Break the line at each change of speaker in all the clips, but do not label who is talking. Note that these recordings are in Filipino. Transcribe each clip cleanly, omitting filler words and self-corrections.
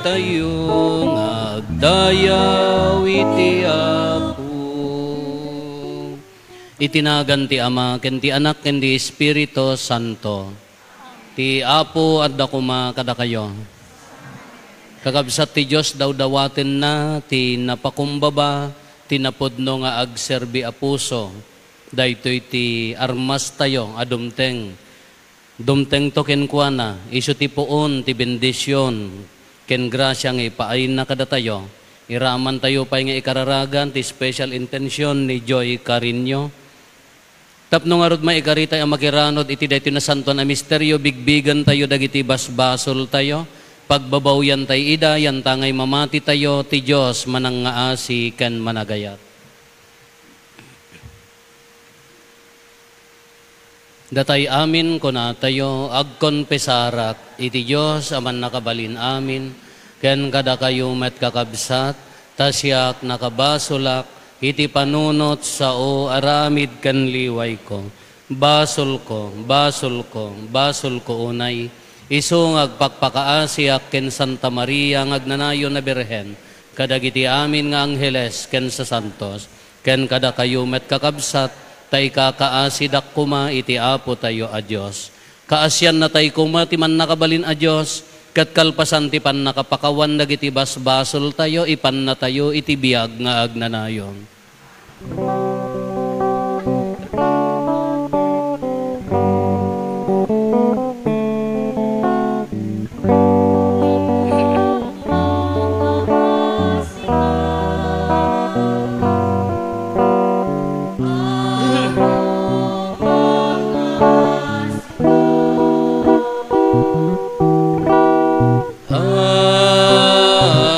tayong agdayaw iti Apo. Itinagan ti Ama, ken ti Anak, ken ti Espiritu Santo. Ti Apo at dakuma kada kayo. Kakabsat ti Diyos daw dawatin na, ti napakumbaba, ti napudno nga agserbi a puso. Daytoy ti armas tayo, adumteng. Dumteng to ken kuana, isu ti puon, ti bendisyon, ken grasya nga ipaayin na kada tayo. Iraman tayo pa nga ikararagan, ti special intention ni Joy Carinyo. Tapno nga rod maikarita ang makiranod, iti dayto na santo na misteryo, bigbigan tayo, dagiti basbasol tayo. Pagbabawyan tayo ida, yan tangay mamati tayo, ti Diyos manangaasi ken managayat. Datay amin kuna tayo agkonpesarak, iti Diyos aman nakabalin amin, ken kada kayo met kakabsat, tasyak nakabasulak, iti panunot sa o aramid ken liway ko. Basol ko, basol ko, basol ko unay, isu ngagpakpakaasiak ken Santa Maria ngagnanayon na Birhen, kadagiti amin nga angheles ken sa santos, ken kada kayo met kakabsat, tay kakaasidak kuma iti Apo tayo a Diyos. Kaasyan na tay kuma ti man nakabalin a Diyos, kat kalpasan ti pan nakapakawan dagiti basbasol tayo, ipan na tayo iti biyag nga agnanayon.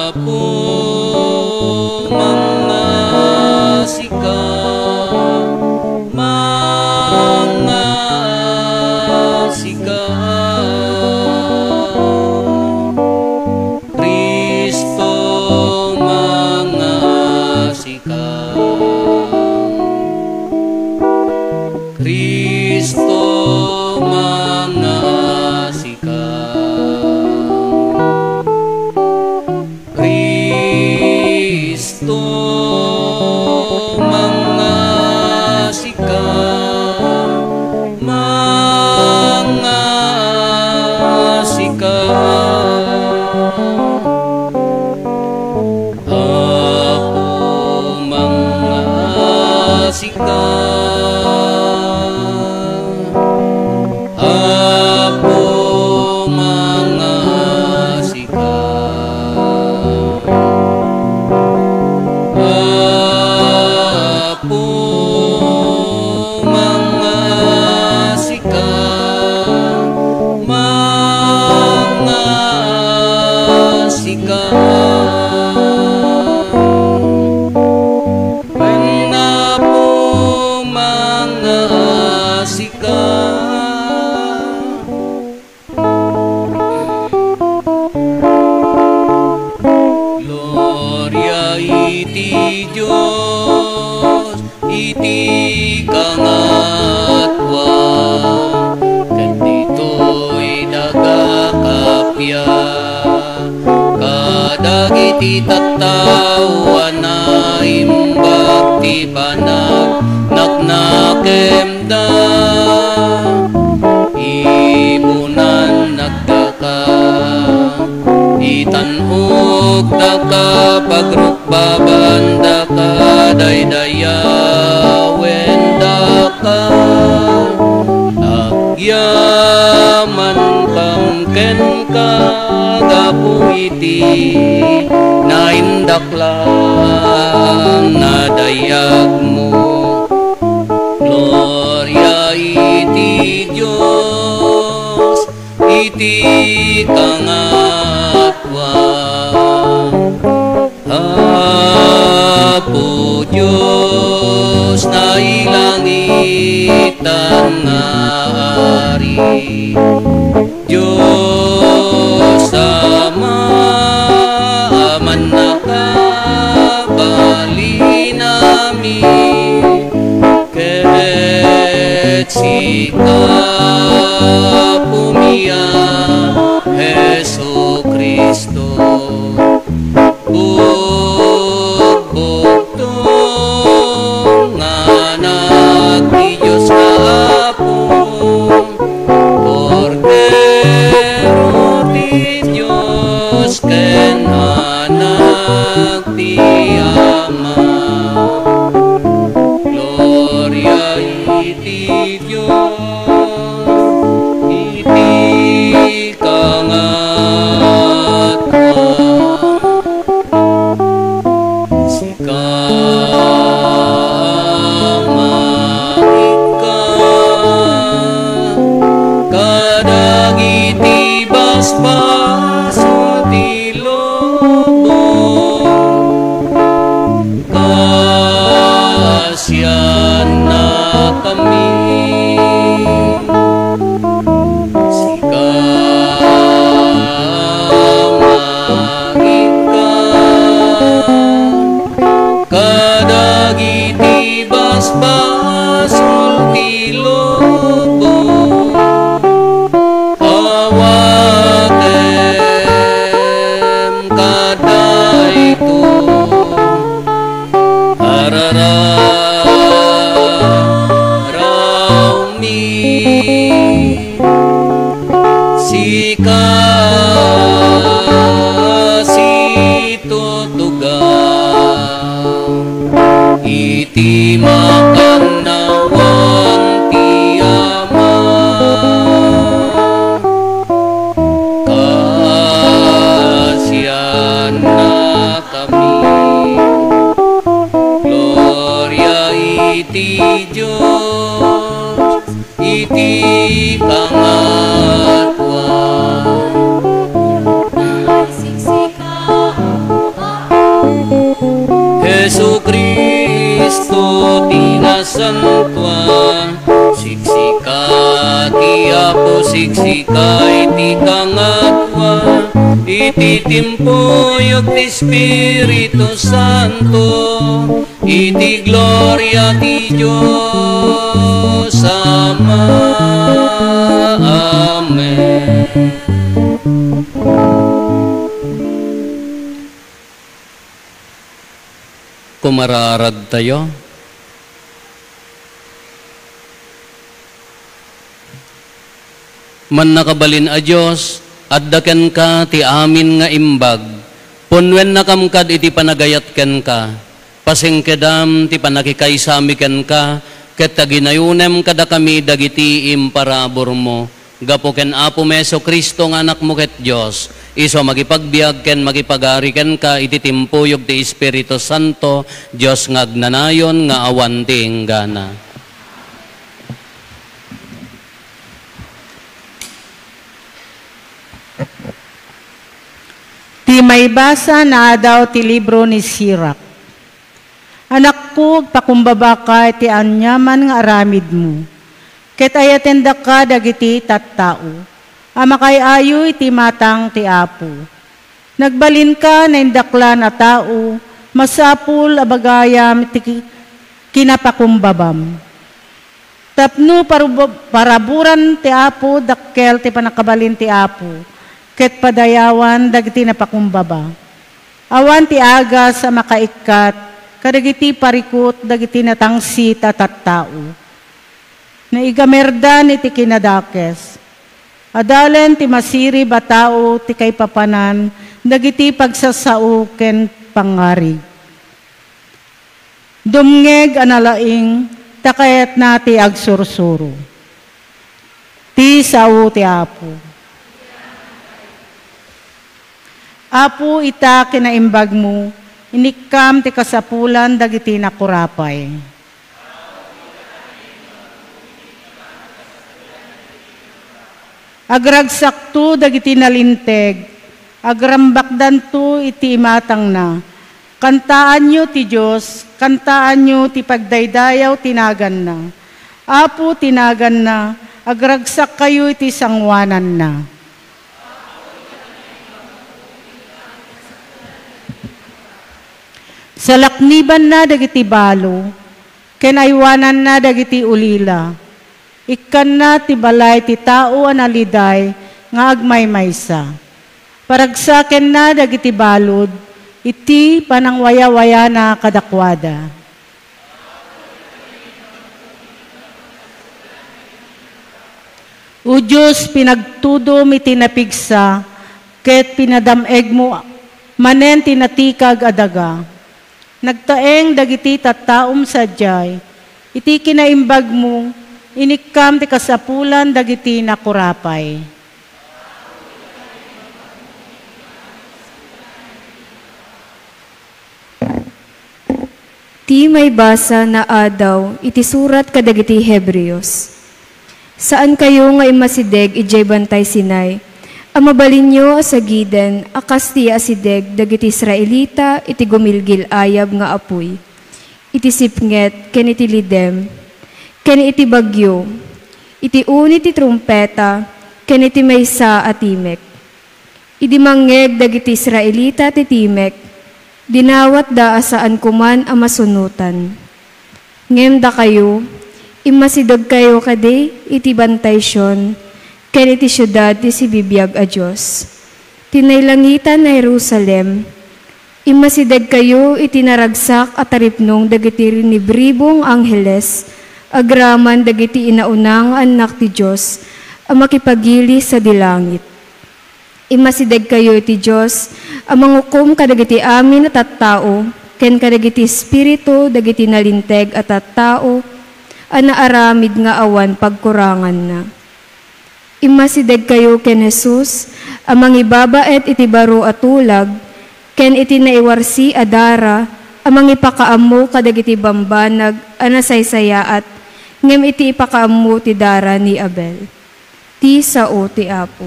Apo mangasika
sika when na po mga sika Gloria iti Diyos iti kangatwa ket ditoy dagakapya kadagiti tattao na imbag ti panag naknakemda ibunan nagdaka itanhog daka pagrukbaban daka daydayawen daka agyaman kamken ka gapu iti naindaklang nadayag mo Gloria iti Diyos iti kangatwa Apo Diyos na ilangitan nga ari Diyos Ama aman nakabali namin ket sika pumiya Hesu Kristo bugbugtong nga anak ti Diyos nga Apo Cordero ti Diyos ken anak ti Ama Gloria iti Diyos iti kangatwa sika maika kadagiti basbaso ti lubong kasyan na kami sika maika kadagiti basbaso ti lubong awatem kadayto arararaumi sika situtugaw iti makanawang ti Ama kasyan na kami Gloria iti Diyos iti kangatwa Hesu Kristo tinasantwa siksika ti Apo siksika iti kangatwa iti timpuyog ti Espiritu Santo iti gloria ti Diyos Ama Amen Kumararag tayo. Man nakabalin a Diyos, addaken ka ti amin nga imbag, punwen nakamkad iti panagayat ken ka, pasingkedam ti panakikaysami ken ka, ket taginayunem kada kami dagiti imparabor mo, gapo ken Apo Meso Kristo nga anak mo ket Diyos, iso magipagbiag ken magipagari ken ka iti timpuyog ti Espiritu Santo, Diyos nga agnanayon nga awan ti inggana. Ti
Ti may basa na daw ti libro ni Sirach. Anak ko, pakumbaba ka ti anyaman nga aramid mo. Ket ayatenda ka dagiti tattao. Amakay ayoy ti matang ti Apo. Nagbalin ka na indakla na tao, masapul abagayam ti kinapakumbabam. Tapno paraburan ti Apo, dakkel ti panakabalin ti Apo. Ket padayawan dagiti napakumbaba. Awan ti aga sa makaikat, kadagiti parikot dagiti natangsit at tattao. Naigamerdan iti kinadakes. Adalen ti masiri batao ti kay papanan, dagiti pagsasao ken pangarig. Dumngeg analaing, takayat na ti agsursuro. Ti sao ti Apo. Apo ita kinaimbag mo, inikam ti kasapulan dagiti nakurapay. Agragsakto dagiti nalinteg, agrambakdan to iti imatang na. Kantaan nyo ti Diyos, kantaan nyo ti pagdaydayaw tinagan na. Apo tinagan na, agragsak kayo iti sangwanan na. Sa lakniban na dagiti balo, kenaywanan na dagiti ulila. Ikan na ti balay ti tao analiday nga agmaymaysa. Paragsaken na dagiti balod, iti panangwaya-waya na kadakwada. O Diyos, pinagtudom iti napigsa, ket pinadameg mo manen tinatikag adaga. Nagtaeng dagiti tattaom sadyay, iti kinaimbag mo, inikam ti kasapulan dagiti nakurapay.
Ti may basa na adaw, iti surat kadagiti Hebreos. Saan kayo nga imasideg ijay bantay sinay? Amabalin nyo asagiden, akas ti asideg dagiti Israelita, iti gumilgil ayab nga apoy. Iti sipnget, ken iti lidem, ken iti bagyo, iti unit ti trumpeta, ken iti maysa a timek. Idi mangeg dagiti Israelita ti timek, dinawat da asaan kuman a masunutan. Ngem da kayo, imasideg kayo kadi iti bantay syon, ken iti syudad ti sibibiyag a Diyos. Tinaylangitan na Jerusalem, imasideg kayo iti naragsak at taripnong dagiti rinibribong angheles, agraman dagiti inaunang anak ti Diyos, ang makipagili sa dilangit. Imasideg kayo iti Diyos, ang mangukom kadagiti amin at tattao, ken kadagiti espiritu dagiti nalinteg at tattao, ang naaramid nga awan pagkurangan na. Imasideg kayo ken Jesus, ang mangibabaet iti baro at tulag, ken iti naiwarsi adara, ang mangipakaammo kadagiti bambanag, anasaysayaat, ngem iti ipakaammo ti dara ni Abel. Ti sao ti Apo.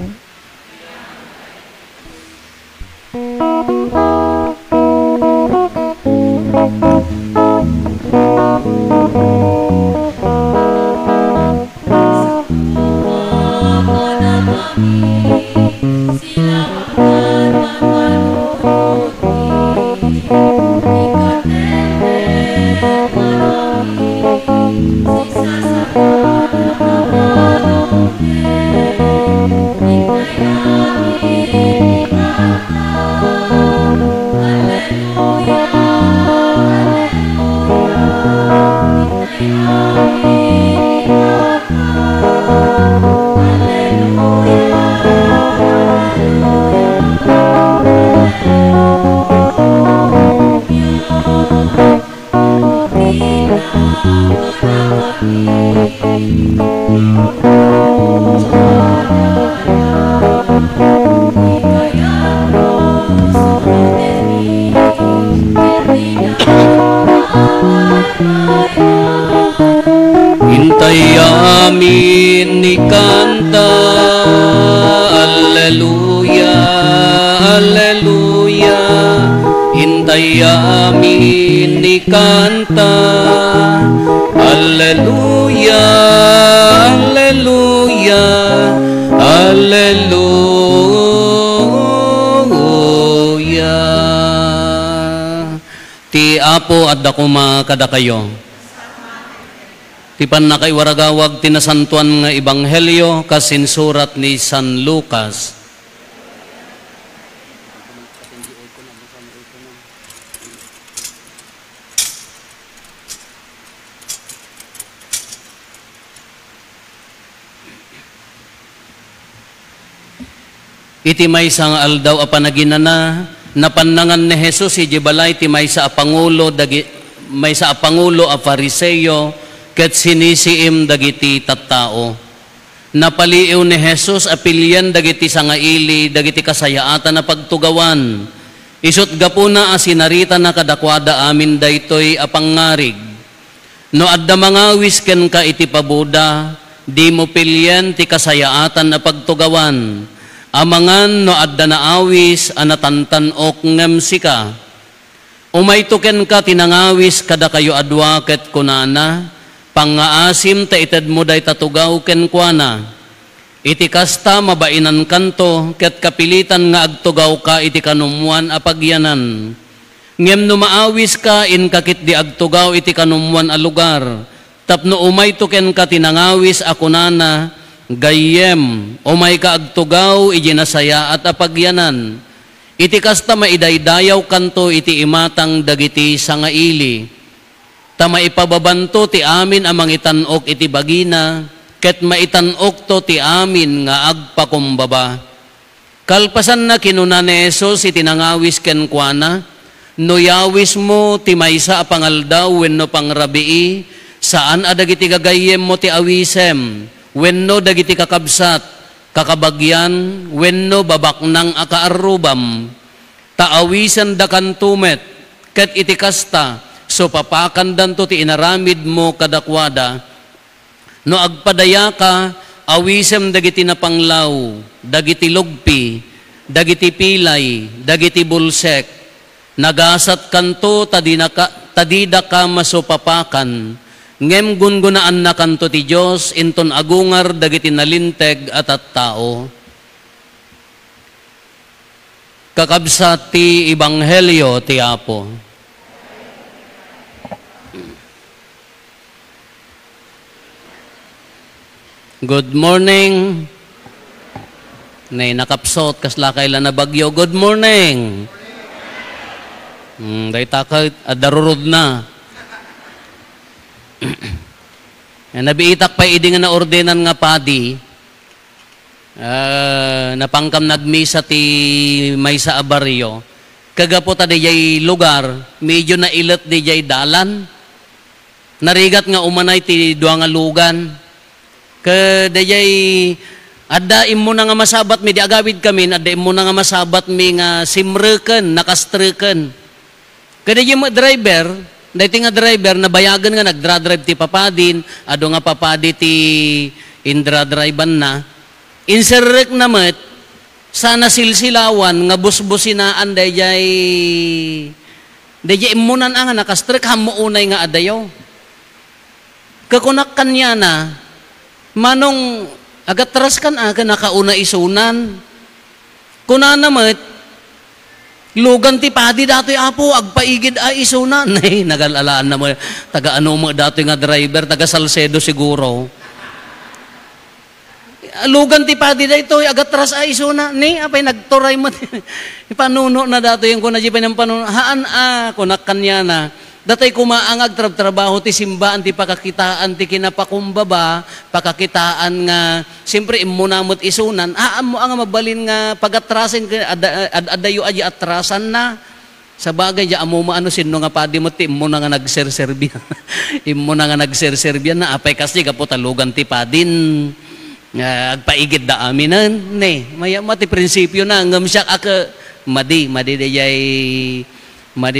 Hallelujah.
tayo amin ikanta. Alleluia, alleluia, alleluia. Ti Apo at dakuma kada kayo. Ti panakay waragawag tinasantuan nga ebanghelyo kasinsurat ni San Lucas. Iti may sang aldaw apanaginana napanangan ni Jesus iti balay ti may sa apangulo a Fariseo ket sinisiim dagiti tattao. Napaliiw ni Jesus apilyan dagiti sangaili dagiti kasayaatan na pagtugawan. Isut gapuna a sinarita na kadakwada amin daytoy apangarig. No adda mangawis ken ka iti pabuda di mo pilyan ti kasayaatan na pagtugawan. Amangan no adda na awis anatantanok ngem sika. Umaytuken ka tinangawis kada kayo adwa ket kunana, pangaasim ta ited mo day tatugaw ken kuana. Iti kasta mabainan kanto ket kapilitan nga agtugaw ka iti kanumuan a pagyanan. Ngem no maawis ka in kakit di agtugaw iti kanumuan a lugar. Tapno umaytuken ka tinangawis a kunana, gayem, umay ka agtugaw, ijinasaya at apagyanan. Iti kasta maidaydayaw kanto, iti imatang dagiti sangaili. Ta maipababanto ti amin amang itanok iti bagina, ket maitanok to ti amin nga agpakumbaba. Kalpasan na kinuna ni Jesus iti nangawis ken kuana, no yawis mo ti maysa pangaldaw wenno pangrabii, saan adagiti gagayem mo ti awisem, wenno dagiti kakabsat, kakabagyan, wenno babaknang akaarubam, taawisan da kantumet, ket iti kasta, so papakandan to ti inaramid mo kadakwada, no agpadaya ka, awisem dagiti napanglaw, dagiti lugpi, dagiti pilay, dagiti bulsek, nagasat kanto tadida ka masupapakan, ngem gungunaan na kanto ti Diyos, inton agungar dagiti nalinteg at tao. Kakabsat ti Ebanghelyo ti Apo. Good morning. Nay nakapsot kasla kailan na bagyo. Good morning. Dayta ka adarurod na. Nabiitak pa idi nga na ordenan nga padi, napangkam nagmisa ti maysa a baryo, kagapo ta dijay lugar, medyo na ilet dijay dalan, narigat nga umanay ti dua nga lugan, ka dijay adda immo na nga masabat mi di agawid kami, adda immo na nga masabat mi nga simreken, nakastreken, kada dijay driver, dahil nga driver, nabayagan nga, nagdra-drive ti papadin, ado nga papadi ti indra-drivean na, inserrek namat, sana silsilawan, nga busbusinaan, dayjay imunan nga, nakastrek, hamuunay nga adayaw. Kakunak kanya na, manong, agatras kan aga, nakauna isunan, kuna namat, lugan ti padi datoy Apo, agpaigid a isunan. Ay, nagalalaan na mo, taga ano mo datoy nga driver, taga Salcedo siguro. Lugan ti padi datoy, agatras a isunan. Ni, apay nagturay mo, ipanuno na datoy yung kunadjipay ng panuno. Haan kunak kanya na, datay kumaangag trabaho ti simbaan ti pakakitaan ti kinapakumbaba, pakakitaan nga siyempre immunamot isunan, mo ang mabalin nga pagatrasin adayo aji atrasan na. Sa bagay ja amo maano sinno nga padi mo ti immo na nga nagserserbia. Immo na nga nagserserbia na apay kasi kapo talugan ti padin. Agpaigid da aminan ne. Maya mati prinsipyo na ngem siya aka madi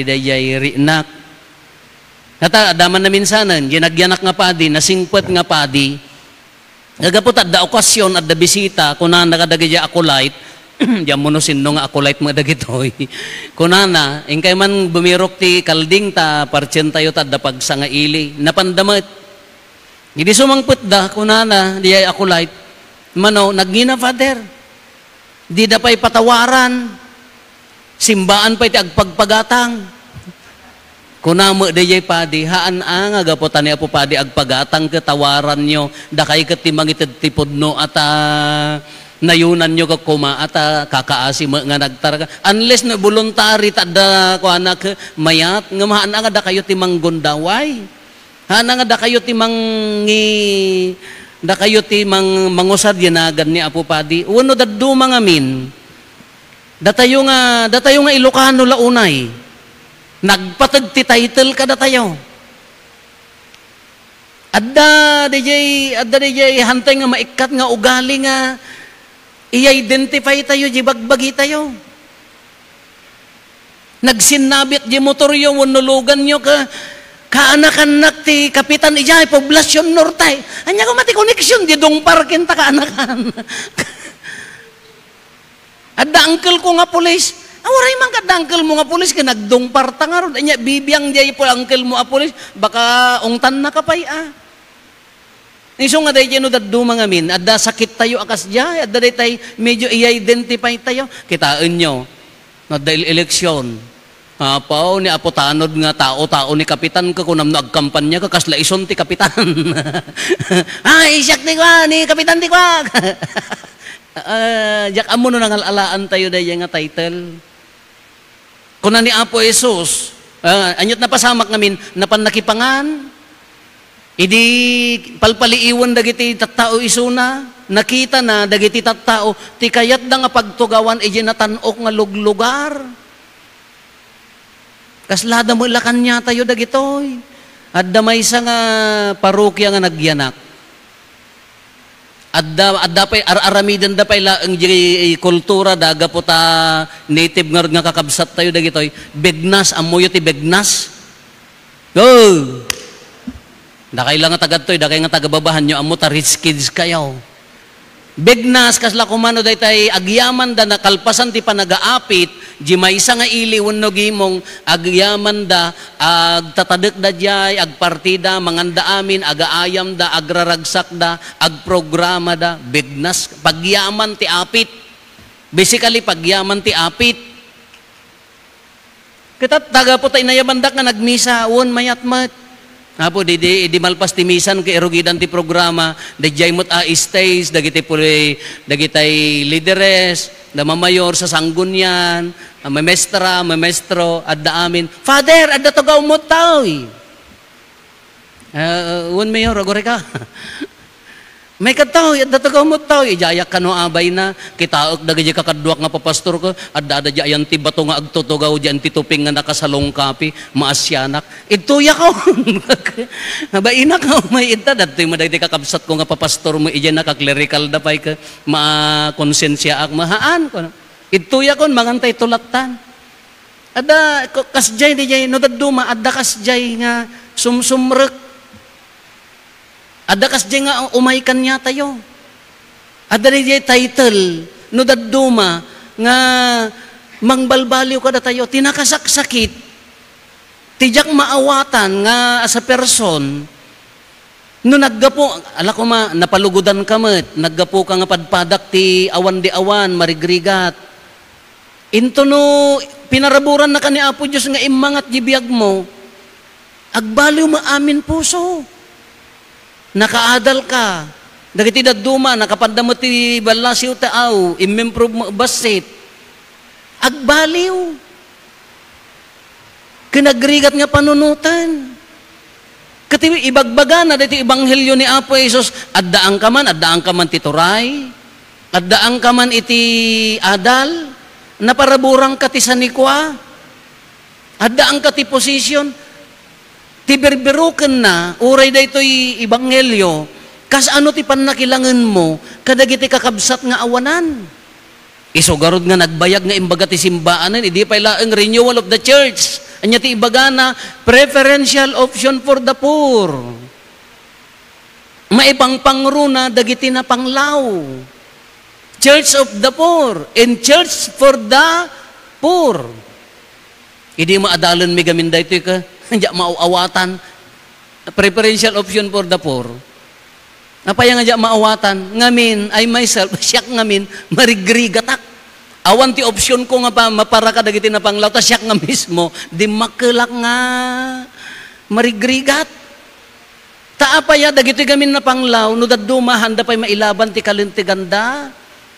dayay rinak. Kata adaman na minsanan, ginagyanak nga padi, nasingpet nga padi, nagapot at da okasyon at da bisita, kunan nakadagaya akulait, Diyan mo no sinno nga ako light mga dagitoy. Kunana, ingkay man bumirok ti kalding ta parchen tayo ta dapag sa nga ili. Napandamat. Hindi sumangput da kunana di ay ako light. Mano nagngina Father. Di da pay patawaran. Simbaan pay ti agpagpagatang. Kunamo dayay padi haan ang agaputan ni Apo Padi agpagatang ketawaran nyo da kay ket timangitid tipudno at nayunan nyo kakuma at kakaasi nga nagtaraga. Unless na voluntary tada ko anak mayat, nga mahaan nga da kayo timang gondaway. Hana nga da kayo timang da kayo timang mangusad yanagan ni Apo Padi. Uno daddo mga min. Datayo nga Ilocano launay. Nagpatag ti title kada tayo. Adda DJ hantay nga maikat nga ugali nga i-identify tayo, di bagbagi tayo. Nagsinabit di motoryo, wanulugan nyo kaanak-anak ti Kapitan Ijay, Poblasyon Norte. Anya ko mati koneksyon, di dong parkin ta kaanakan. Adda uncle ko nga pulis. Awaray man ka uncle mo nga pulis, ka nagdong parta nga ron. Anya, bibiyang di po uncle mo nga pulis, baka ungtan na kapay Iso nga dahi no daddo mga min, adda sakit tayo akas diya, adda dahi tayo medyo i-identify tayo. Kitaan nyo, na dahil eleksyon, pao ni Apo Tanod nga tao ni Kapitan ka, kung namno agkampanya ka, kasla ison ti Kapitan. Isyak ti kwa, ni Kapitan ti kwa. Jak amo no nangalaan tayo dahi nga title. Kung ni Apo Jesus, anyot na pasamak namin, napan nakipangan, idi palpaliiwan dagiti tattao isuna, nakita na dagiti tattao, ti kayat da nga pagtugawan iji natanok nga luglugar. Kaslada mo ilakan niya tayo dagitoy. At damay sa nga parokya nga nagyanak. Adda pay aramidan da pay laeng kultura daga po ta native nga kakabsat tayo dagitoy. Begnas amoyo ti begnas. Go! Da kay lang nga tagadtoy, da kay nga tagababahan nyo, amo ta rich kids kayo. Begnas kasla kumano daytay agyaman da nakalpasan ti panagaapit, di maysa nga ili wenno gimong agyaman da agtatadek da jay, agpartida manganda amin, agaayam da, agraragsak da, agprograma da, begnas pagyaman ti apit. Basically pagyaman ti apit. Kita taga po tayo nayabandak nga nagmisa, won mayat-mat. Apo di malpas timisan kay erugidan ti programa dayjay mot stage dagiti puli dagitay lideres da mamayor sa sanggunyan mamestro adda amin Father adda tugaw mo taoy un mayor agore ka may kataw adda tugaw mo taoy ijayak kano abay na kitaok dagiti kakadduak nga papastor ko adda ayan ti bato nga agtutugaw diyan ti tuping nga nakasalong kapi maasyanak ituya ko baina ka may ita dati mo dagiti kakabsat ko nga papastor mo iyan nakaklerical da pay ka makonsensya ak mahaan ko ituya kon mangantay tulatan adda kasjay di no daduma adda kasjay nga sumsumrek adda kasjay nga umaykan niya tayo adda di title no daduma nga mangbalbaliw kada tayo tinakasaksakit tijak maawatan nga as a person no naggapo ala ko napalugudan kamet naggapo ka nga padpadak ti awan di awan marigrigat into no pinaraburan na ka ni Apo Diyos nga imangat jibiyag mo agbaliw maamin puso nakaadal ka dagiti daduma nakapandamo ti balasiw taaw imimprove mo basit agbaliw kinagrigat nga panunutan kati ibagbaga na dito ebanghelyo ni Apo Jesus addaang kaman ti turay addaang kaman iti adal naparaburang kati sanikwa addaang kati posisyon ti berberuken na uray daytoy ebanghelyo kas ano ti pannakilangan mo kadagiti kakabsat nga awanan isugarod nga nagbayag nga imbaga ti simbaanan idi pay laeng renewal of the church anya ti ibaga na preferential option for the poor maipangpangruna dagiti na panglaw Church of the poor, and church for the poor. Hindi maadalan mi gamin dito ka, hindi mauawatan. Preferential option for the poor. Napaya nga maawatan, ngamin, I myself, siyak ngamin, marigrigatak. Awan ti option ko nga pa, mapara ka dagiti na panglaw, ta siyak nga mismo, di makelak nga, marigrigat. Taapaya, dagiti gamin na panglaw, no dadumahan, da pa'y mailaban ti kalintiganda,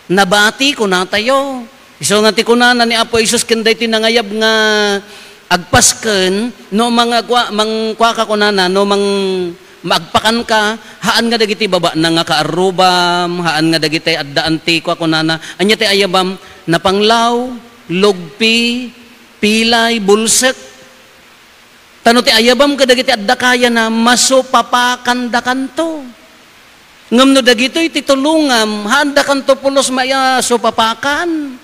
nabati ko na tayo. So nga ti kunana ni Apo Isus, kinday tinangayab nga, agpasken, no mga mangkwa ka kunana, no magpakan ka, haan nga dagiti baba na nga kaarubam, haan nga dagiti adda antikwa kunana, anya ti ayabam, na panglaw, lugpi, pilay, bulsek. Tano ti ayabam ka dagiti adda kaya na masupapakan da kanto. Ngam no dagito iti tulungam, handa kanto pulos maya supapakan.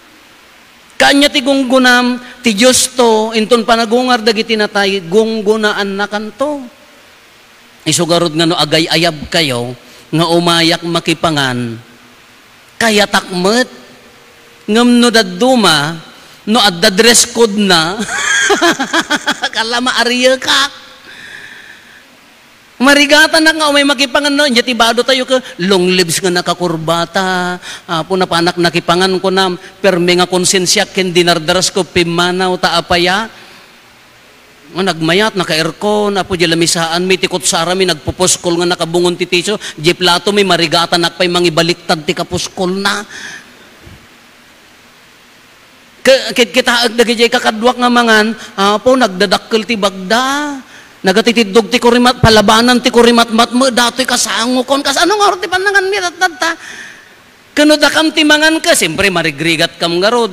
Kanya ti gunggunam, ti Diyos to, inton panagungar dagiti natay, gunggunaan na kanto. Isugarod nga no agay ayab kayo, nga umayak makipangan, kaya takmet, ngam no daduma, no adda dress code na, kala maariya ka. Marigatan na nga, may makipangan no, niya tibado tayo ka, long lives nga nakakurbata, po na panak nakipangan ko na, perme nga konsensya, ken dinardaras ko, pimanaw, taapaya, nagmayat, naka-aircon, apo di lamisaan, may tikot sara, may nagpupuskol nga nakabungon ti tiso, di plato, may marigatan nakpay mangibaliktad ti kapuskol na. Kita agdagijay kakadwak nga mangan, apo nagdadakkel ti bagda, nagatitidog ti kurimat, palabanan ti kurimat-mat mo, dato'y kasango kon, anong oras ti panangan mi, ta? Kanudakam ti mangan ka, siyempre marigrigat kam garod.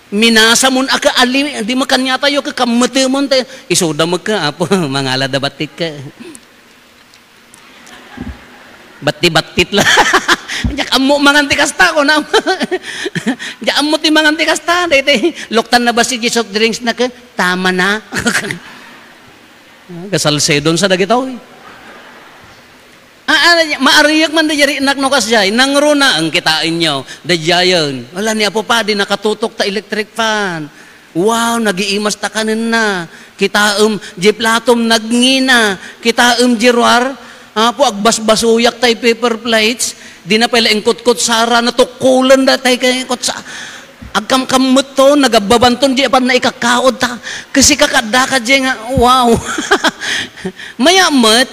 Minasa mon aka ali, di makanya tayo ka kamutemon tayo, isuda mo ka, apo, mangala da batik ka. Batti-battit lang. Diyak amo manganti kasta ko na. Diyak amo ti manganti kasta. Dito, loktan na ba si soft drinks na ka? Tama na. Kasalsedon sa dagitaw. Maariyak man dayari inak no kasjay. Nangruna ang kitain nyo. Dayayon. Wala ni Apo pa, di nakatutok ta electric fan. Wow, nagiimas ta kanin na. Kitaom, jiplatom nagngina. Kitaom jirwar. Po, agbasbasuyak tayo paper plates, di na pala ingkot-kot sara, natukulan na tayo kay kot sa, agkam-kamot to, nagababanton, di pa na ikakaod ta, kasi kakada ka dyan nga, wow. Mayamat,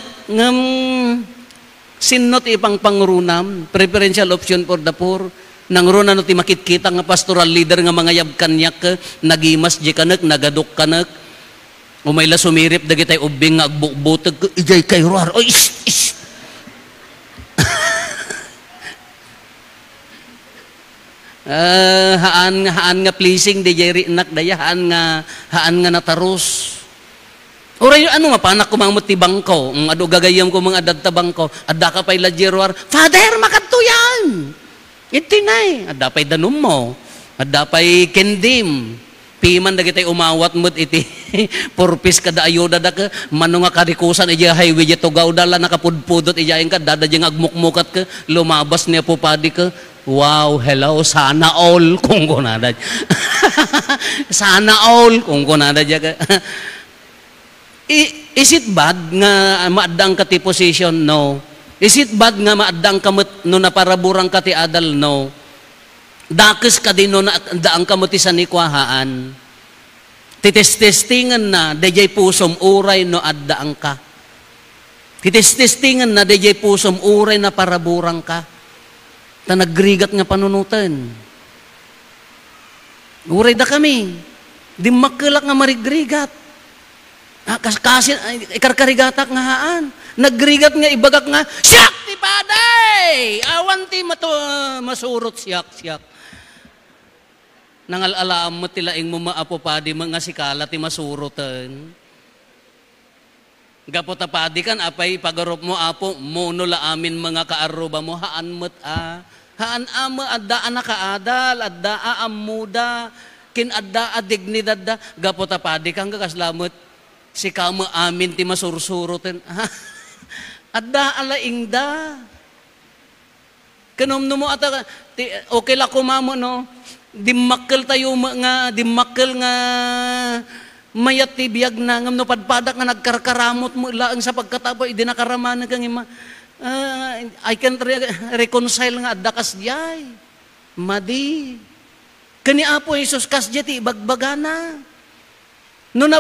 sinot ipang pangrunam, preferential option for the poor, nangruna no ti makitkita nga pastoral leader nga mga yabkanyak, nagimas di kanak, nagadok kanak, umayla sumirip dagi tay ubing nga agbukbutag ijay kay ruar. Oy, is. Haan nga pleasing di jay rinak daya haan nga nataros. Oray ano nga panak ko mga ti bangko, adu gagayam ko mga adad ta bangko, adda ka pay lajeruar. Father makadto yan. Itinay, adda pay danum mo. Adda pay kendim. Piman da kitay umawat mo't iti purpis kada ayuda da ka mano nga karikusan ija highway ito gaudala nakapudpudot ijayin ka dada jeng agmukmukat ka lumabas niya po padi ka wow hello sana all kung kunada sana all kung kunada ka is it bad nga maadang ka ti position? No. Is it bad nga maadang ka no naparaburang ka ti adal? No. Dakes ka din no na daang kamuti sa nikwahaan. Tites-testingan na, dayay pusom uray no addaang ka. Tites-testingan na, dayay pusom uray na paraburang ka. Ta nagrigat nga panunutan. Uray da kami. Di makelak nga marigrigat. Kasi ikarkarigatak nga haan. Nagrigat nga ibagak nga, siyak ti paday! Awan ti masurot siyak. Nangalalaam mo tilaing mo maapo pa di mga sikala ti masurotan. Gapo tapadi kan apay pagarop mo apo mono la amin mga kaaruba mo haan mo't haan ama adda anak kaadal adda aamuda kin adda dignidad da gapo tapadi kang kakaslamot si kamo amin ti masursuroten adda alaing da Kanumno mo ata, okay la kumamo, no? Dimakkel tayo dimakkel nga mayat ti biyag na ngam no padpadak nga nagkarkaramot mo laang sa pagkatabo idi nakaramanan kang ima I can reconcile nga adda kas jay madi kani Apo Jesus kas jay ti bagbagana no na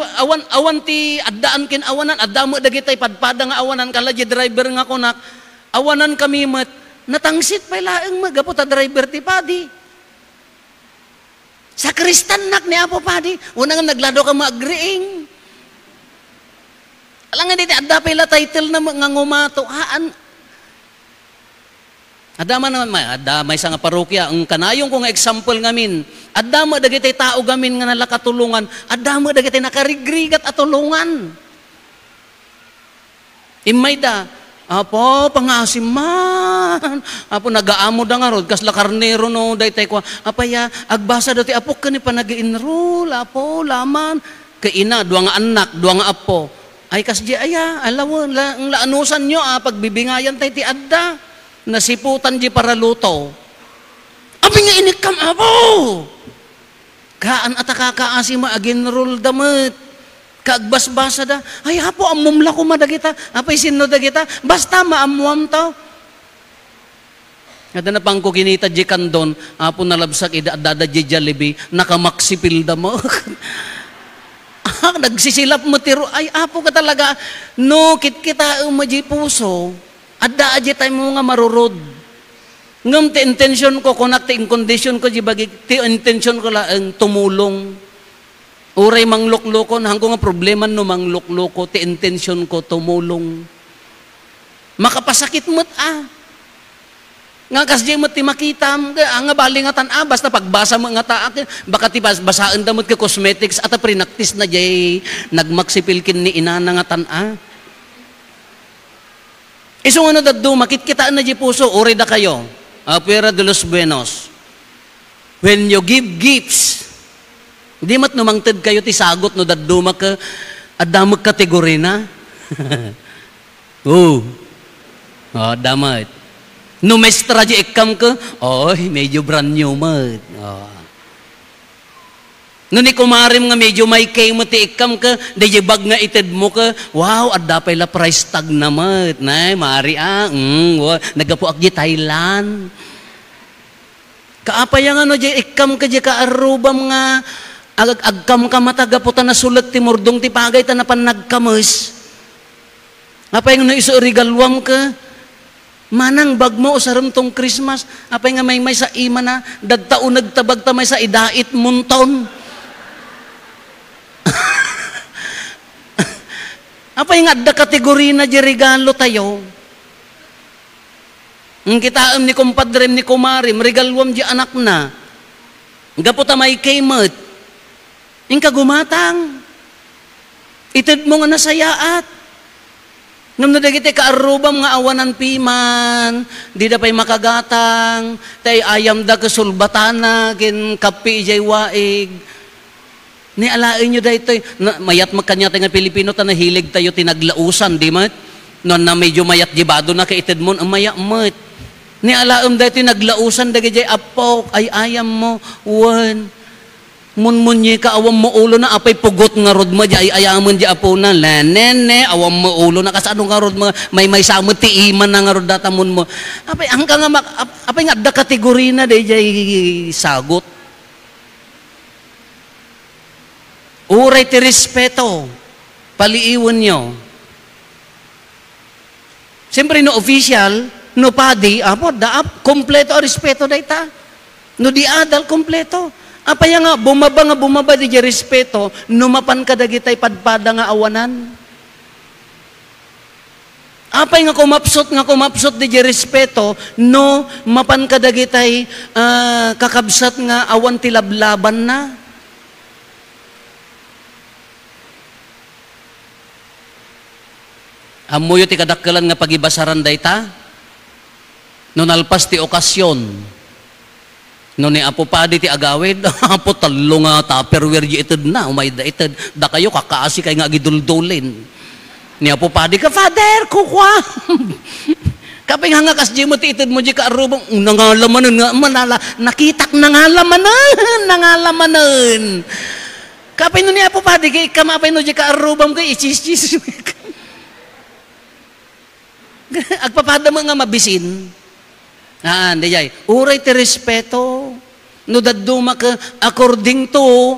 awan ti addaan kin awanan adda mo dagitay padpada nga awanan kala jay driver nga kunak awanan kami met natangsit pay laeng magapo ta driver ti padi. Sa Kristan nak ni Apo Padi, unang naglado ka maagriing. Alam nga dito, adda pala title na nga ngumato. Adda may sa nga parokya, ang kanayong ko nga example ngamin, adda mo dagitay tao gamin nga nalakatulungan, adda mo dagitay nakarigrigat at tulungan. Imay da, Apo, pangasim man. Apo, nag-aamo da nga rod. Kasla karnero no, daytay ko. Apaya, agbasa dati, Apo, ka ni pa nag-enroll. Apo, laman. Kaina, duwa nga anak, duwa nga Apo. Ay, kasdi, aya, alaw, ang laanusan nyo, pagbibingayan tayo ti adda. Nasiputan di para luto. Abi nga inikam, Apo. Kaan at kakaasim mag-enroll damit. Kaagbasbasa da, ay Apo, amumla ko madagita, apay sino dagita, basta maamuam to. At na pang ko kinita di kandon, Apo nalabsak idadada di Jollibee, nakamaksipil da mo. Nagsisilap mo tiro, ay Apo ka talaga, no, kita umaji puso, adda aji tayo mo nga marurod. Ngam ti intention ko, kunak ti condition ko, ti intention ko lang tumulong. Uray manglukloko, hanggang nga problema no manglukloko, ti intention ko tumulong. Makapasakit mo't Nga kasdi mo't ti makita, nga balingatan basta pagbasa mo nga taak, baka ti basaan damot ka cosmetics at prinaktis na jay nagmaksipilkin ni inana nga Iso nga no daddo, makitkitaan na jay puso, uray da kayo. Puera de los Buenos. When you give gifts, di mat numangted kayo ti sagot no daduma ka adamag kategori na. Damat. No mestra di ikam ka, medyo brand new mat. No ni kumarim nga medyo may kay mo ti ikam ka, di bag nga ited mo ka, wow, adda pay la price tag na mat. Nay, mari nagapuak di Thailand. Kaapaya nga no di ikam ka di kaarubam nga agkam ka matagaputan na sulat ti murdong ti pagay ta na panagkamus. Apay nga no iso regalwam ka, manang bag mo usaram tong Christmas, apay nga may sa ima na, dagtao nagtabag ta may sa idait munton. Apay nga da kategori na di regalo tayo. Ang kitaam ni kumpadrem ni kumarim, regalwam di anak na. Gaputa may kaymat. Yung kagumatang, itid mo nga nasayaat. Ngam na dagiti kaarubam nga awanan piman, di da pa'y makagatang, tay ayam da kasulbatana, kin kapi ijay waig. Ni alain nyo da ito, mayat magkanya tayo nga Pilipino, ta nahilig tayo tinaglausan, di mat? Noon na medyo mayat jibado na kaitid mo, ang maya mat. Ni alain da ito naglausan, dagiti Apo, ay ayam mo, one. Munmunye ka awam mo ulo na apay pugot nga rod mo di ay ayaman di Apo na nene awam mo ulo na kasano nga rod mo may samot ti iman na nga rod datamon mo apay angka nga apay nga da kategori na di jay sagot uray ti respeto paliiwan nyo siyempre no official no padi Apo daap kompleto respeto da ita no di adal kompleto. Apaya nga, bumaba di respeto, numapan ka dagitay padpada nga awanan. Apay nga kumapsot di respeto, no mapan ka dagitay kakabsat nga awan tilablaban na. Amuyo ti kadakkelan nga pagibasaran dayta, no nalpas ti okasyon, no ni Apo Padi ti agawid, Apo talo nga tupperware di ited na, umay da ited, da kayo kakaasi kay nga giduldulin. Ni Apo Padi ka, Father, kukwa. Kaping hanga kas di mo ti itid mo di ka arubong, nangalaman nga, manala, nakitak nangalaman. Kaping nun niya po pa, di kay kamapay no di ka arubong kay ichis-chis. Agpapada mo nga mabisin. Di jay, uray ti respeto. No daduma ka, according to,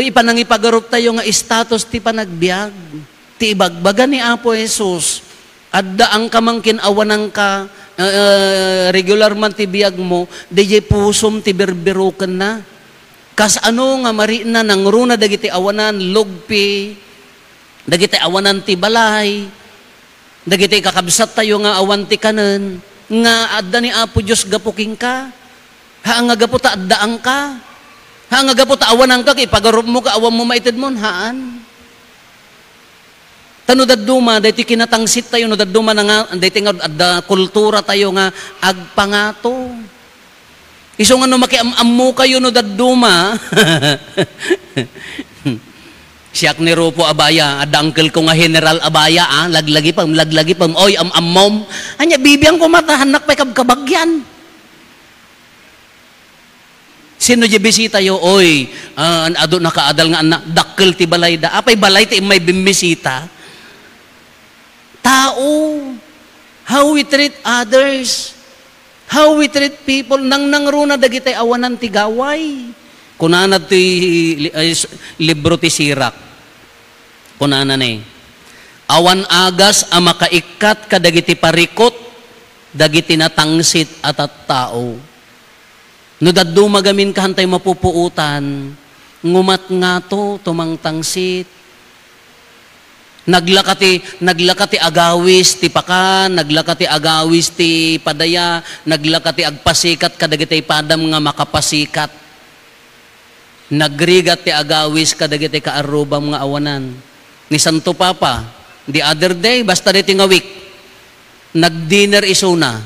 ipanang ipagarup tayo nga status ti panagbiag. Ti ibagbaga ni Apo Jesus. Adda ang kamangkin awanan ka, regular man ti biyag mo, DJ pusom ti berberukan na. Kas ano nga mari na nangruna dagiti awanan, lugpi, dagiti awanan ti balay, dagiti kakabsat tayo nga awan ti kanen, nga adda ni Apo Diyos gapuking ka, nga gapu ta addaan ka, nga gapu ta awanan ka, ipagarup mo ka, awan mo maitid mo, haan. Tano daduma, dahiti kinatangsit tayo, no daduma na nga, dahiti nga, adda kultura tayo nga, agpangato. Iso nga no makiammo kayo, no daduma. Siyak ni Rupo Abaya, adda uncle ko nga General Abaya, laglagi pam, oy, ammom. Anya, bibiyang ko matahanak pa kabagyan. Sino di bisita yo, oy, ado nakaadal nga anak, dakkel ti balay da, apay balay ti may bimisita. Tao, how we treat others, how we treat people, nang nangruna dagitay awanan ti gaway. Kunana ti libro ti Sirak. Kunana ni, awan agas a makaikat kadagiti parikot, dagiti natangsit at tao. No daddo magamin kahantay mapupuutan, ngumat nga to, tumang tangsit. Naglakati agawis ti pakan, naglakati agawis ti padaya, naglakati agpasikat kadagitay padam nga makapasikat. Nagrigat ti agawis kadagitay kaarubam nga awanan. Ni Santo Papa, the other day, basta dito nga week, nag-dinner isuna,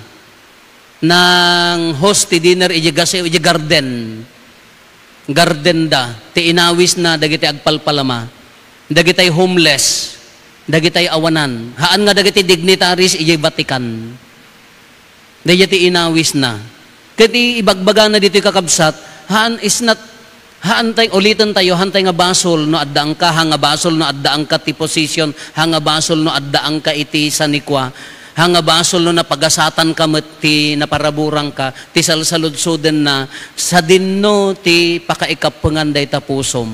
ng host ti dinner iji garden. Garden da, ti inawis na dagitay agpalpalama, dagitay homeless, dagitay awanan. Haan nga dagiti dignitaries ijay Vatican. Dagiti inawis na. Kati ibagbaga na dito kakabsat, haan is not, haan tayo, ulitan tayo, haan tayo nga basol no addaang ka, hanga basol no addaang ka ti position, hanga basol no addaang ka iti sanikwa, hanga basol no napagasatan ka ti naparaburang ka, ti salsaludsoden na, sa dinno ti pakaikapungan day tapusom.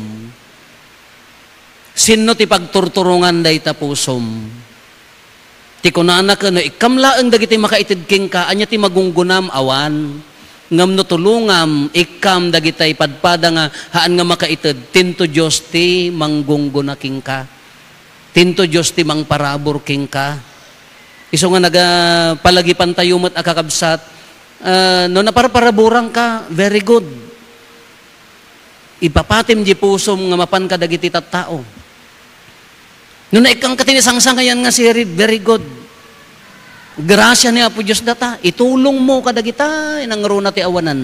Sino ti pagturturungan day tapusom? Ti kunana ka no, ikamlaang dagiti makaitid king ka, anya ti magunggunam awan, ngam no tulungam, ikam dagitay padpada nga, haan nga makaitid, tinto Diyos ti manggungguna king ka, tinto Diyos ti mangparabor king ka. Iso nga nagapalagipan tayo mat akakabsat, no naparaparaburang ka, very good. Ipapatim di pusom nga mapan ka dagiti tattao. No na ikang katinisangsang nga si Reed, very good. Grasya ni Apo Diyos data, itulong mo kadagita, inangruna ti awanan.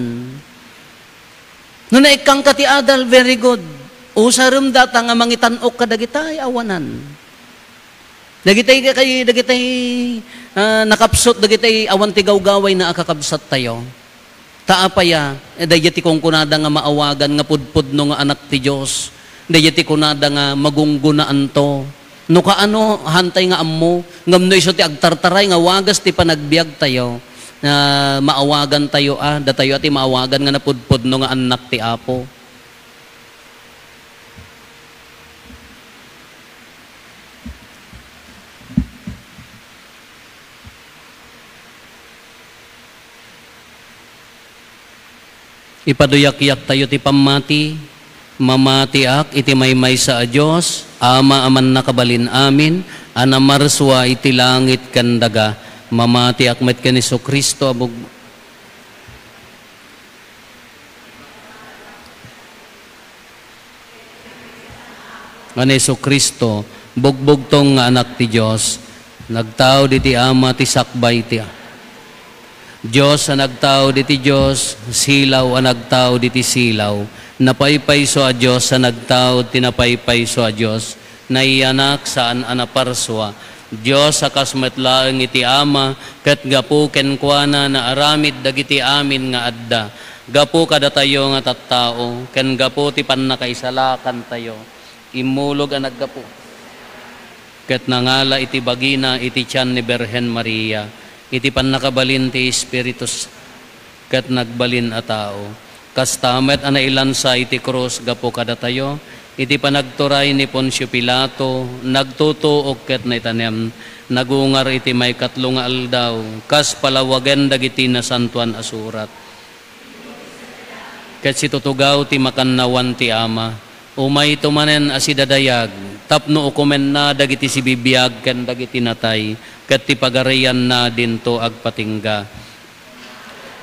No na ikang kati adal, very good. Usarum data nga mangitanok kadagita, awanan. Dagitay nakapsot, dagitay awan ti gawgaway na akakabsat tayo. Taapaya, dagiti kong kunada nga maawagan nga pudpud no nga anak ti Diyos. Dagiti kunada nga magunggunaan to. No kaano, hantay nga ammo, ngam no iso ti agtartaray nga wagas ti panagbiag tayo, na maawagan tayo, da tayo ati maawagan nga napudpud no nga anak ti Apo. Ipaduyak-yak tayo ti pamati, mamatiak iti maymay sa Diyos, ama aman nakabalin amin, anamarswa iti langit kandaga, mamatiak met kaniso Kristo abog. Kaniso Kristo, bugbog tong nga anak ti Diyos, nagtao diti ama ti sakbay ti Diyos ang nagtao diti Diyos, silaw ang nagtao diti silaw, napaypayso a Diyos ang nagtao tinapaypayso a Diyos, naianak saan anaparswa, Diyos akas metlaeng iti Ama, ket gapu kenkwana na aramid dagiti amin nga adda. Gapu kada tayo nga tattao, ken gapu ti pannakaisalakan tayo. Imulog ang naggapu. Ket nangala iti bagina iti tiyan ni Berhen Maria, iti pannakabalin ti Espiritus, ket nagbalin a tao. Kastamet ana ilansa iti krus gapu kada tayo, iti panagturay ni Poncio Pilato, nagtutuok ket naitanem, nagungar iti may katlo nga aldaw, kas palawagen dagiti na santuan asurat. Ket situtugaw ti makannawan ti Ama, umay tumanen asidadayag, tapno ukumen na dagiti sibibiyag ken dagiti natay, ket ti pagarian na dinto agpatingga.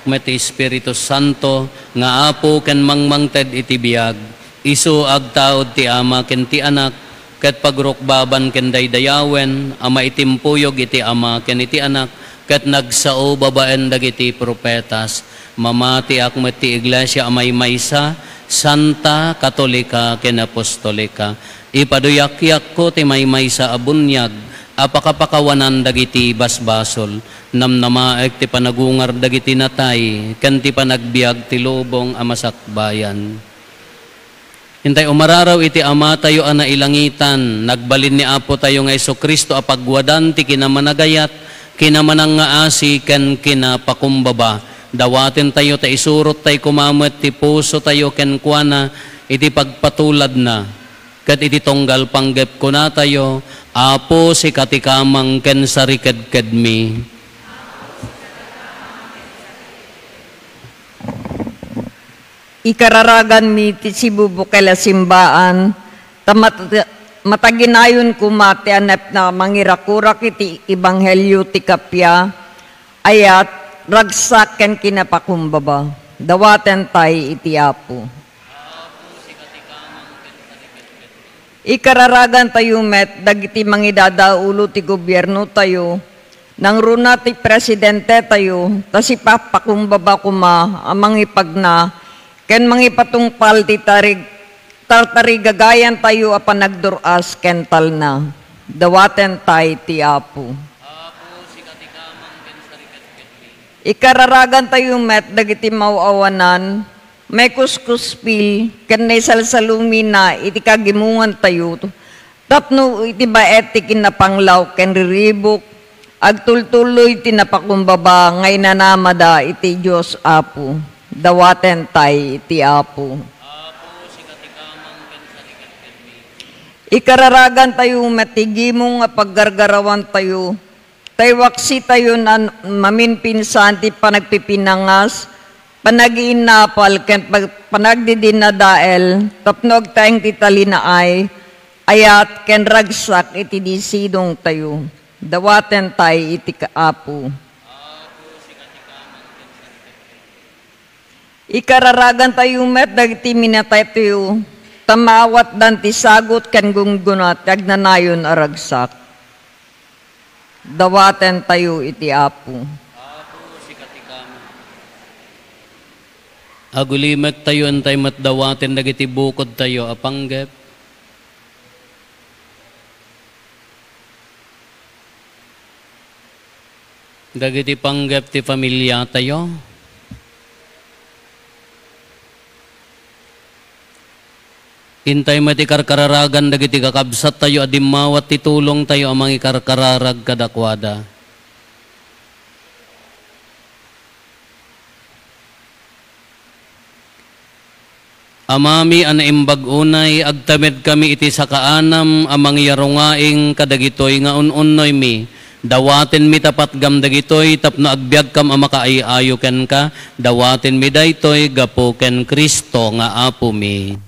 Met Espiritu Santo, nga apo ken mangmangted iti biyag, isu agtaod ti Ama ken ti Anak, ket pagrukbaban ken daydayawen, ama itimpuyog iti Ama ken iti Anak, ket nagsao babaen dagiti propetas, mamati akmet ti Iglesia amay maysa, Santa, Katolika, ken Apostolika. Ipaduyakyak ko ti maymaysa a bunyag, apakapakawanan dagiti basbasol, namnamaek ti panagungar dagiti natay, ken ti panagbiag ti lubong a masakbayan. Hintay umararaw iti Ama tayo ana ilangitan, nagbalin ni Apo tayo nga Jesucristo apagwadan ti kinamanagayat, kinamanang nga asi ken kinapakumbaba. Dawaten tayo ta isurot tayo kumamet ti puso tayo ken kuana iti pagpatulad na. Ket iti tonggal panggep ko na tayo, Apo si katikamang ken sariked mi.
Ikararagan mi ti sibubukela simbaan, mataginayon kumati anep na mangirakurak iti ibanghelyo ti kapya, ayat ragsak ken kinapakumbaba, dawaten tay iti Apo. Ikararagan tayo met, dagiti mangidadaulo ti gobyerno tayo, nang runa ti presidente tayo, tasipapakumbaba kuma, amang ipagna, ken mangipatungpal ti tarigagayan tayo a panagduras ken talna. Dawaten tay ti Apo. Ikararagan tayo met dagiti mauawanan, may kuskuspil ken naisalsalumi na iti kagimungan tayo. Tapno iti baet ti kinapanglaw ken riribok, agtultuloy ti napakumbaba ngay nanamada iti Diyos Apo. Dawaten tay iti Apo. Ikararagan tayo matigimong nga paggargarawan tayo, taywaksi tayo na maminpinsan ti panagpipinangas, panagiinapal, ken panagdidinadael, tapnog tayong titalinaay, ayat ken ragsak iti disidong tayo. Dawaten tay iti Apo. Ikararagan tayo met dagiti minatay tayo, tamawat dan ti sagot ken gunggunat agnanayon aragsak. Dawaten tayo iti Apo.
Agulimek tayo antay matdawaten dagiti bukod tayo apanggep. Dagiti panggep ti pamilya tayo. Hintay mati karkararagan dagiti kakabsat tayo adimawat titulong tayo amang ikarkararag kadakwada. Amami anaimbag unay agtamed kami iti sakaanam amang yarungaing kadagitoy nga ununnoy mi. Dawaten mi tapat gam dagitoy tapno agbyag kam amakaayayo ken ka. Dawaten mi daytoy gapo ken Kristo nga Apo mi.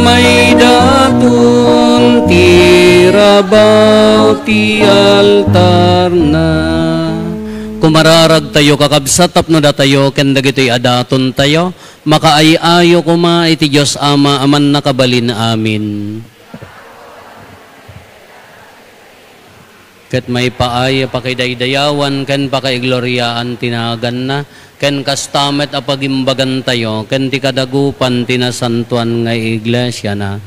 May datun tirabaw ti altar na. Kumararag tayo kakabsat tapno da tayo ken dagitoy adaton tayo makaayayo kuma iti Dios Ama aman nakabalin amin. Ket may paay pakidaydayawan ken pakaigloriaan tinagan na ken kastamet apagimbagan tayo ken ti kadagupan tinasantuan nga iglesia na.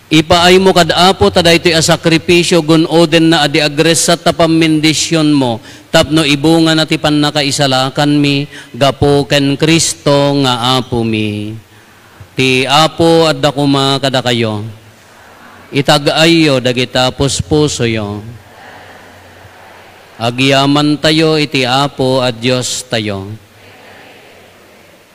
Ipaay mo kadapo taday ito'y asakripisyo gunoden na adi agresat ta pamindisyon mo tapno ibunga na ti pannakaisalakan mi gapo ken Kristo nga apo mi. Ti apo adda kuma kada kayo. Itag-ayo dagita puspuso yo. Agyaman tayo iti apo at Diyos tayo.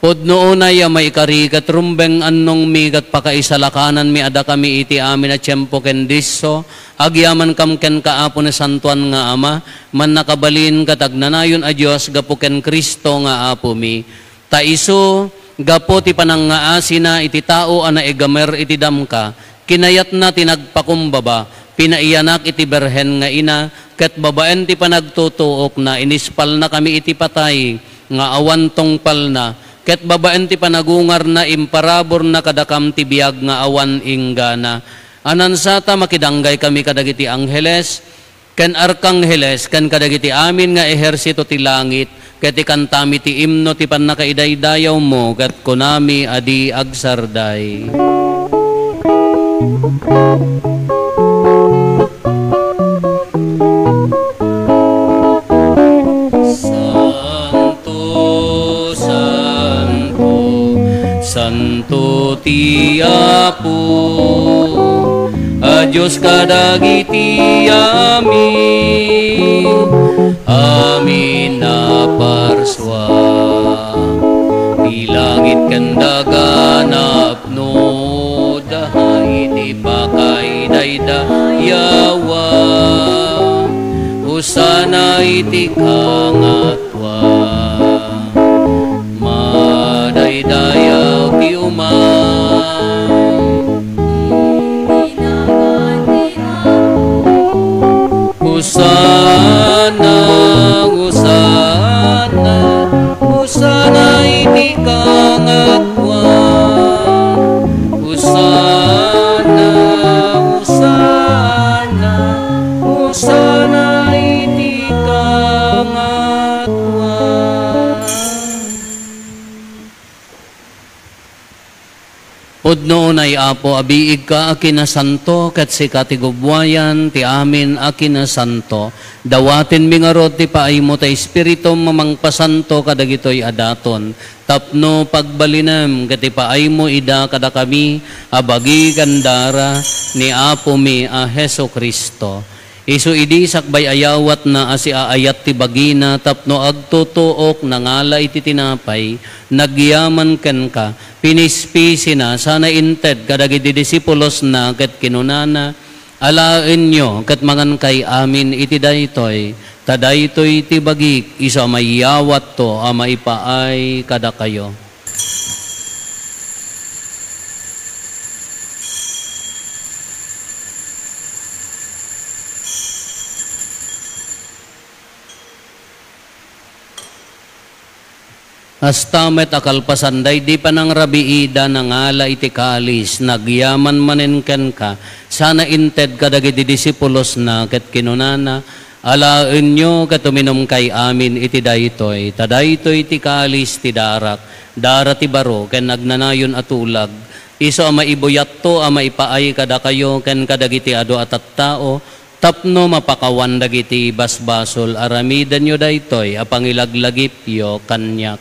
Pudno unay may ikarikat rumbeng annong mi kat pakaisalakanan mi ada kami iti amin at tiyempo ken disso agyaman kam ken kaapo na santuan nga ama man nakabalin katagnanayon a Dios gapo ken Kristo nga apo mi taiso gapo ti panangaasina iti tao ana egamer iti damka kinayat na tinagpakumbaba pinaiyanak iti berhen nga ina ket babaen ti panagtutuok na inispal na kami iti patay nga awan tongpal na ket babaen ti panagungar na imparabor na kadakam ti biag nga awan inggana. Anansata makidanggay kami kadagiti angheles, ken arkangheles, ken kadagiti amin nga ehersito ti langit, ket ikantami ti imno ti pannakaidaydayaw mo, ket kunami adi agsarday. Santo ti Apo, a Diyos kadagiti amin, amin na parswa. Ti langit kandaganap no, dahay ti pakaidayawa, usana iti kangatwa. Madaydayaw ti umay usana, usana, usana iti kangatwa usana, usana, usana iti kangatwa. Pudno nay Apo, abiig ka akina santo, kat si katigubwayan, ti amin akina santo. Dawatin mi nga rod ti paay mo ta espiritu mamangpasanto kadagitoy adaton. Tapno pagbalinem, kat ti paay mo ida kada kami, abagi kandara ni Apo mi a Heso Kristo. Isu idi sakbay ayawat na asi aayat ti bagina tapno agtutuok nangala iti tinapay nagyaman ken ka pinispisi na sana inted kadagiti disipulos na ket kinunana alaen nyo ket mangan kay amin iti daytoy tadaytoy ti bagik isa mayawat to a maipaay kada kayo. Astamet akalpasanday di pa nang rabiida nangala iti kalis, nagyaman manen ken ka, Sana inted kadagiti disipulos na ket kinunana, alaen nyo katuminom kay amin iti daytoy, tadaytoy ti kalis ti darak, dara ti baro, ken nagnanayon atulag, iso ama ibuyat to, ama ipaay kada kayo, ken kadagiti ado at tao, tapno mapakawan dagiti basbasol, aramidan nyo daytoy, apangilaglagip yo kanyak.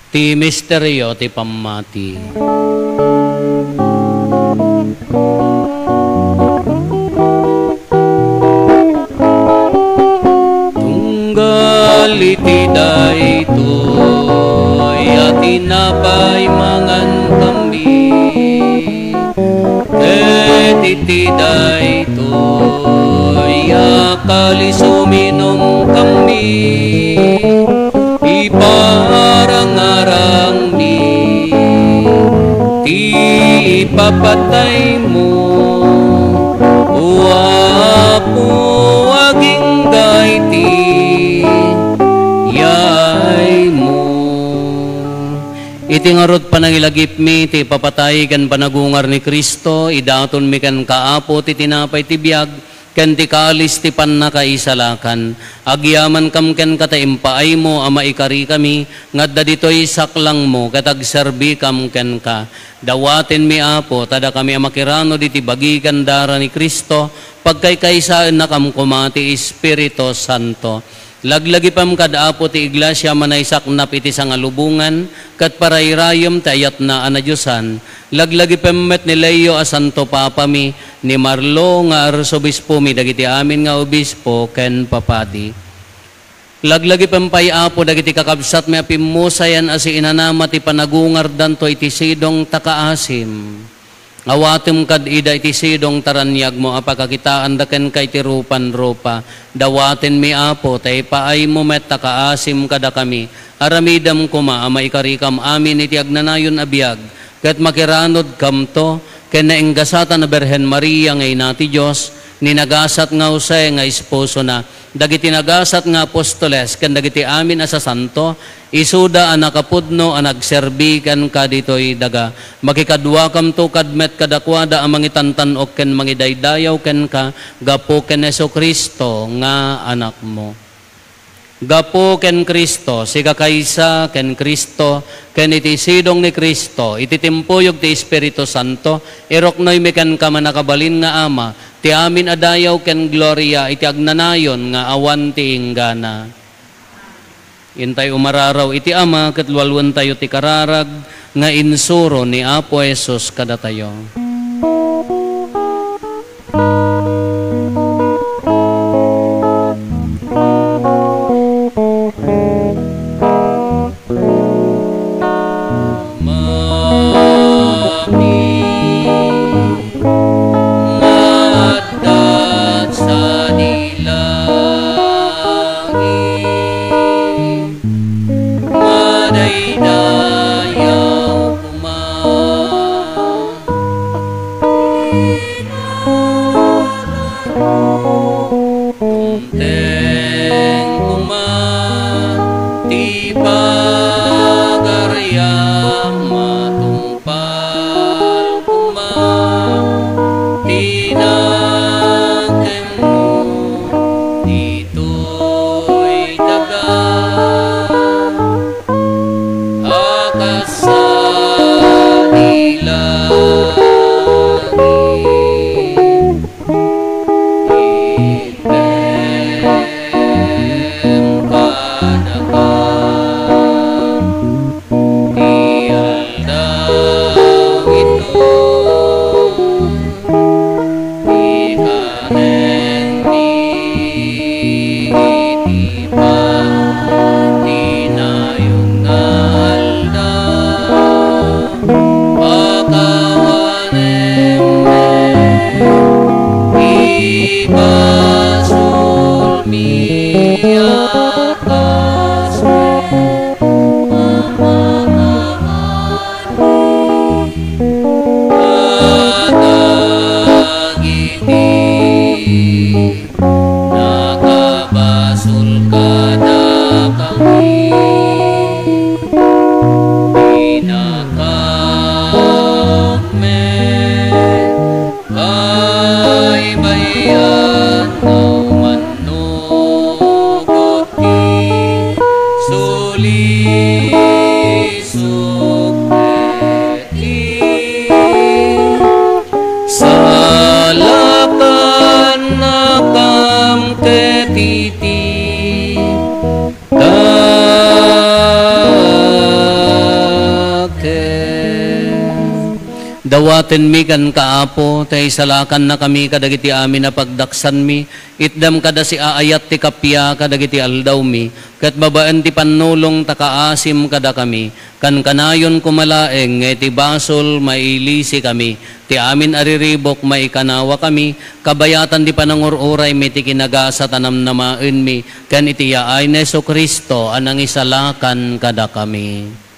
Ti misteryo ti pamati. Tunggal iti daytoy at inapay mangan kami, ket iti daytoy akalis uminom kami, iparang-arang ni ti ipapatay mo, uwapo aging gaiti yay mo. Iti ngarot panangilagip mi ti papatay kan panagungar ni Kristo, idaton mi kan kaapo ti tinapay ti biag, ken ti kalis ti pannakaisalakan, agyaman kam ken kataimpaay mo ama ikari kami, ngadda ditoy saklang mo, katagserbi kam ken ka. Dawaten mi apo, tada kami amakirano diti bagikan dara ni Kristo, pagkaykaysaan na kam kumati Espiritu Santo. Laglagi pam kadapo ti iglesia manaysak nap iti sangalubungan, kat parayrayom tayat na anadyosan. Laglagi pemmet ni Leo a Santo Papa mi, ni Marlo nga arsobispo mi, dagiti amin nga obispo ken papadi. Laglagi pempay apo dagiti kakabsat mi apimusayan asi inanama ti panagungar danto iti sidong takaasim. Awatim kad ida iti sidong taranyag mo apakakitaan daken kay ti rupan-rupa. Dawaten mi apo tay paay mo met takaasim kada kami. Aramidam kuma ama ikarikam amin iti agnanayon abiyag. Ket makiranod kam to ken naenggasatan na Berhen Maria ngay nati Dios, ninagasat nga Jose nga esposo na, dagiti nagasat nga apostoles ken dagiti amin asa santo, isuda a nakapudno a nagserbi ken kaditoy daga, makikadwa kam to kadmet kadakwada a mangitantanok ken mangidaydayaw ken ka, gapo ken Jesucristo nga anak mo. Gapo ken Kristo, siga kaysa ken Kristo, ken iti sidong ni Kristo, iti timpuyog ti Espiritu Santo, iroknoy mi ken ka manakabalin nga ama, ti amin adayaw ken gloria, iti agnanayon nga awan ti inggana. Intay umararaw iti ama, ket lualwan tayo ti kararag, nga insuro ni Apo Jesus kada tayo. titi dawaten mi kan kaapo, tay salakan na kami kadagiti amin na pagdaksan mi, itdam kada si aayat ti kapya kadagiti aldaw mi, kat babaan ti panulong takaasim kada kami, kan kanayon kumalaeng, ti basol mailisi kami, ti amin ariribok maikanawa kami, kabayatan di panangururay mi ti kinagasa tanam namaen mi, kan iti yaay na Yesu Kristo anang isalakan kada kami.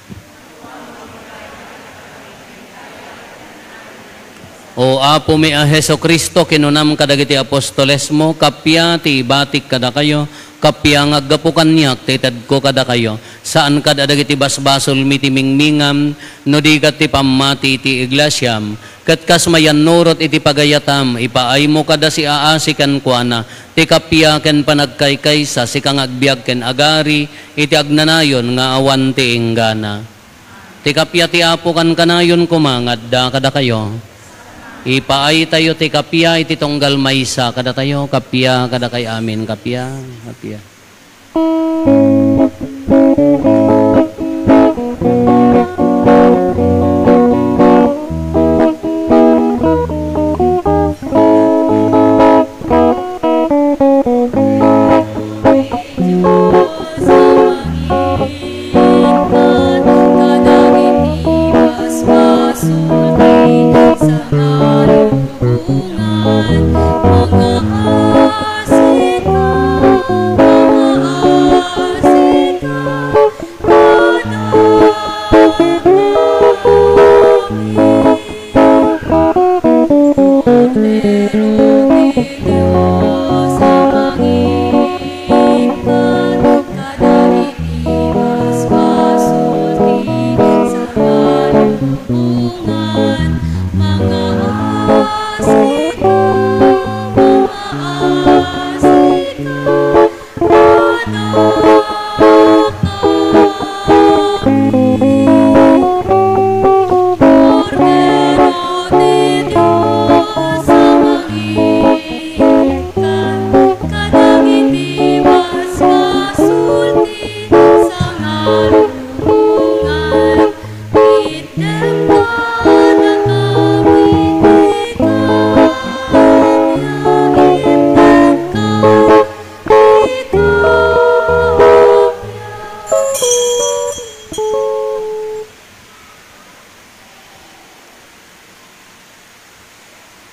O apo mi a Heso Kristo kinunam kadagiti apostoles mo, kapya ti batik kada kayo, kapya ngaggapukan niyak ti tadko kada kayo, saan kada dagiti basbasol mi ti mingmingam, no di kat ti pamati ti iglesyam, kat kas mayan nurot iti pagayatam, ipaay mo kada si aasikan kuana, ti kapya ken panagkaykaysa, si kang agbiag ken agari, iti agnanayon nga awan ti inggana. Ti kapya ti apo kan kanayon kumangad da kada kayo, ipaay tayo ti kapya iti tunggal maysa kada tayo kapya kada kay amin kapya kapya.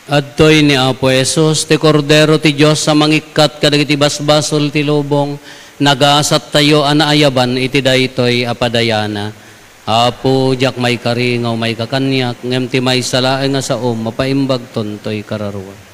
Adtoy ni Apo Jesus, ti kordero ti Diyos sa mangikat kadagiti basbasol ti lubong, nagasat tayo anaayaban iti daytoy apadayana. Apo, jak may karingaw may kakanyak, ngem ti may salae nga sa mapaimbag tontoy kararwa.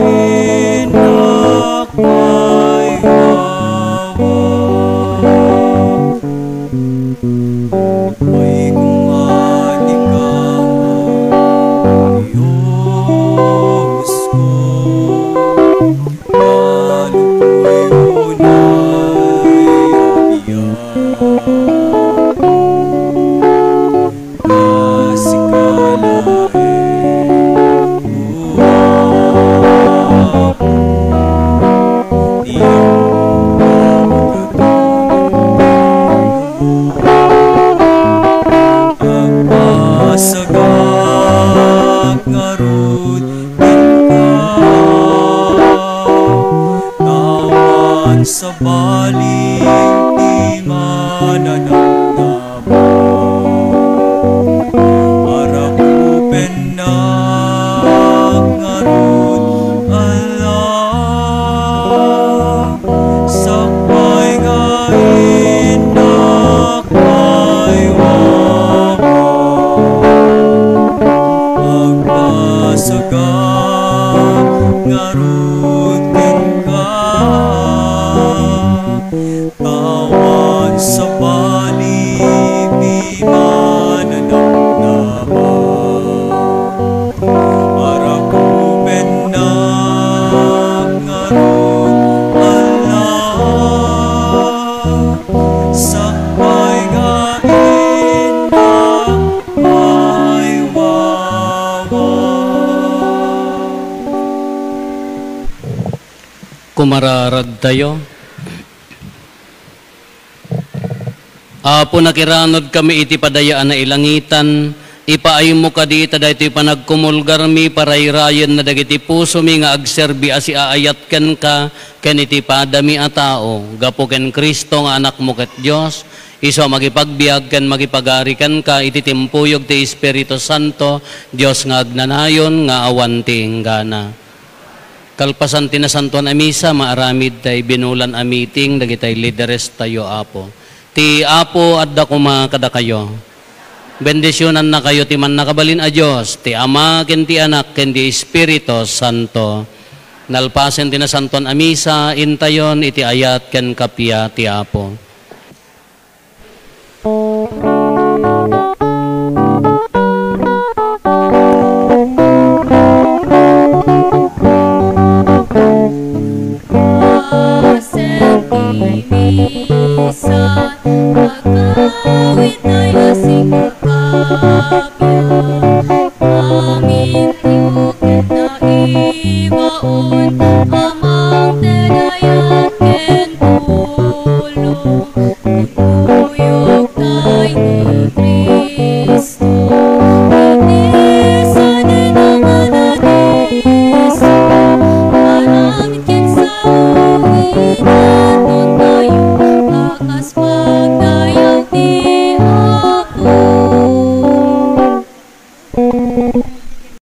inak may wawa. May kung ating kamay, Diyos ko, lalo po'y unay abiyan. Kasi kalain buhay, iyong pagkatulong ang masagap nga rood tawan sa baling di mananamnaman. Arakupen na nga rood alam, sakay nga inak may wawa. Agpasagap nga rood tawan sa baling di mananamnaman. Arakupen na nga rood alam, sakay nga inak may wawa.
Kumararad tayo. Apo nakiranod kami iti padayaan na ilangitan, ipaay mo ka di tada iti panagkumulgar mi parayrayan na dagiti puso mi nga agserbi asi aayat ken ka ken iti padami a tao, gapo ken Kristo nga anak mo ket Dios, iso magipagbiag ken magipagari ken ka iti timpuyog ti Espiritu Santo, Dios nga agnanayon nga awan ti inggana. Kalpasan ti nasantuan a misa, maaramid tay binulan a meeting dagitay leaderes tayo apo. Ti apo adda kuma kada kayo. Bendisyonan na kayo ti man nakabalin a Dios, ti Ama ken ti Anak ken ti Espiritu Santo. Nalpasen ti nasantuan a misa, intayon iti ayat ken kapya ti apo.
Minsan, agawit ay asing kakapya, aming tiyuket na ibaon, amang tenayat ken tulong, pinuyog tayo ni Kristo, inisa din ang ananiso, aramid ken sa uwinan.